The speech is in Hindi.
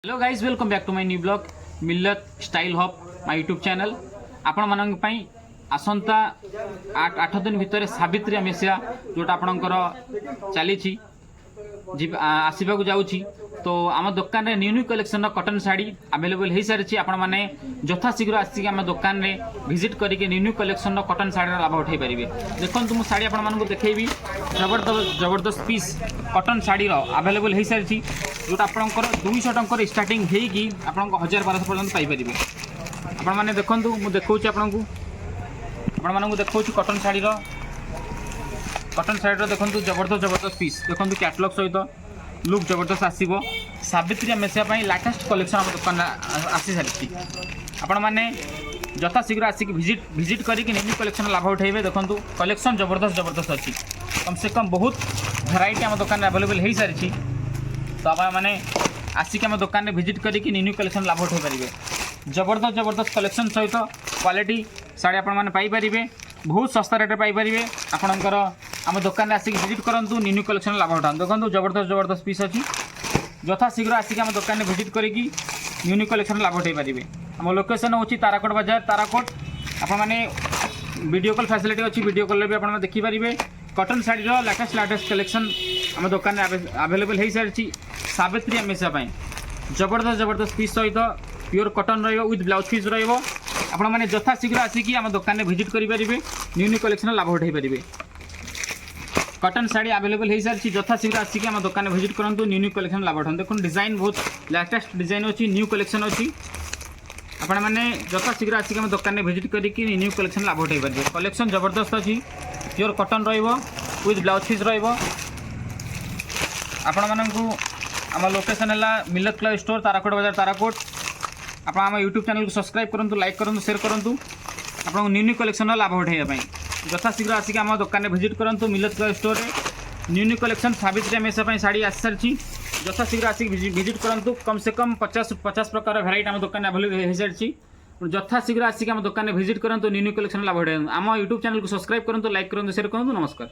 Hello guys welcome back to my new blog Millat style hub my YouTube channel आपण मानक पई आसंता 8 दिन भितर सावित्री अमेसिया जोटा आपणकर चली आसवाक जाऊँगी तो आम दुकान में न्यू न्यू कलेक्शन कटन साड़ी अवेलेबल हो सारी आपण मैंने यथाशीघ्र आसिक आम दुकान में विजिट करके न्यू न्यू कलेक्शन कटन साड़ी लाभ उठाई पारे। देखो मुझे साड़ी आपको देखी जबरदस्त पीस कटन साड़ी अवेलेबल हो सारी जोटा आपंकर 200 टंकर स्टार्टिंग होगी आप 1000-1200 पर्यटन पाइपर। आपण मैंने देखूँ मुझे देखा आपण देखा कटन साड़ी देखो जबरदस्त पीस देखो कैटलॉग सहित लुक जबरदस्त आसो सावित्री अमेसिया लेटेस्ट कलेक्शन आम दुकान आसी सारी आपण मैंने यथाशीघ्र आसिक विजिट करके न्यू कलेक्शन लाभ उठाइबे। देखो कलेक्शन जबरदस्त अच्छी कम से कम बहुत भेराइटी आम दुकान अवेलेबल हो सारी तो आप मैंने आसिक आम दुकान में विजिट करके न्यू कलेक्शन लाभ उठाई पारे। जबरदस्त कलेक्शन सहित क्वालिटी साड़ी आपरे बहुत सस्ता रेट पाइपर। आपणकर आम दुकान आसिक विजिट करूँ न्यू कलेक्शन लाभ उठा देखो जबरदस्त पीस अच्छी यथाशीघ्र आसिक आम दुकान में विजिट करके न्यू कलेक्शन लाभ उठाई पारे। आम लोकेशन हूँ ताराकोट बाजार ताराकोट आपने वीडियो कॉल फैसिलिटी अच्छी वीडियो कॉल भी आप देखिपारे। कटन साड़ी लेटेस्ट कलेक्शन आम दुकान में अवेलेबल हो सारी सावित्री अमेसिया जबरदस्त पीस सहित pure cotton with blouse piece मैंने यथाशीघ्र आसिक आम दुकान में विजिट करेंगे न्यू कलेक्शन लाभ उठाई पारे। कटन साड़ी अवेलेबल हो सारी यथाशीघ्र आसिक आम दुकान में विजिट करूँ न्यू कलेक्शन लाभ उठा देखो डिजाइन बहुत लेटेस्ट डिजाइन अच्छी न्यू कलेक्शन अच्छी आपण मैंने यथाशीघ्र आसिक आम दुकान में विजिट करके न्यू कलेक्शन लाभ उठाई पारे। कलेक्शन जबरदस्त अच्छी pure cotton with blouse piece आपण मानू आम लोकेशन है मिल्लत क्लॉथ स्टोर ताराकोट बाजार ताराकोट। आप आम यूट्यूब चैनल को सब्सक्राइब करूँ लाइक करूँ शेयर करूँ आपको न्यू कलेक्शन लाभ उठाइबा यथाशीघ्र आसिक आम दुकान में विजिट करूँ मिल्लत क्लॉथ स्टोर में न्यू कलेक्शन सावित्री अमेसिया साड़ी आसी सारी यथाशीघ्र आसिक विजिट करूँ कम से कम 50 प्रकार भेराइटी आम दुकान अवेलेबल हो सारी यथाशीघ्र आसिक आम दुकान में विजिट करूँ न्यू कलेक्शन लाभ उठाइबा। आम यूट्यूब चैनल को सब्सक्राइब करूँ लाइक करूँ शेयर करूँ। नमस्कार।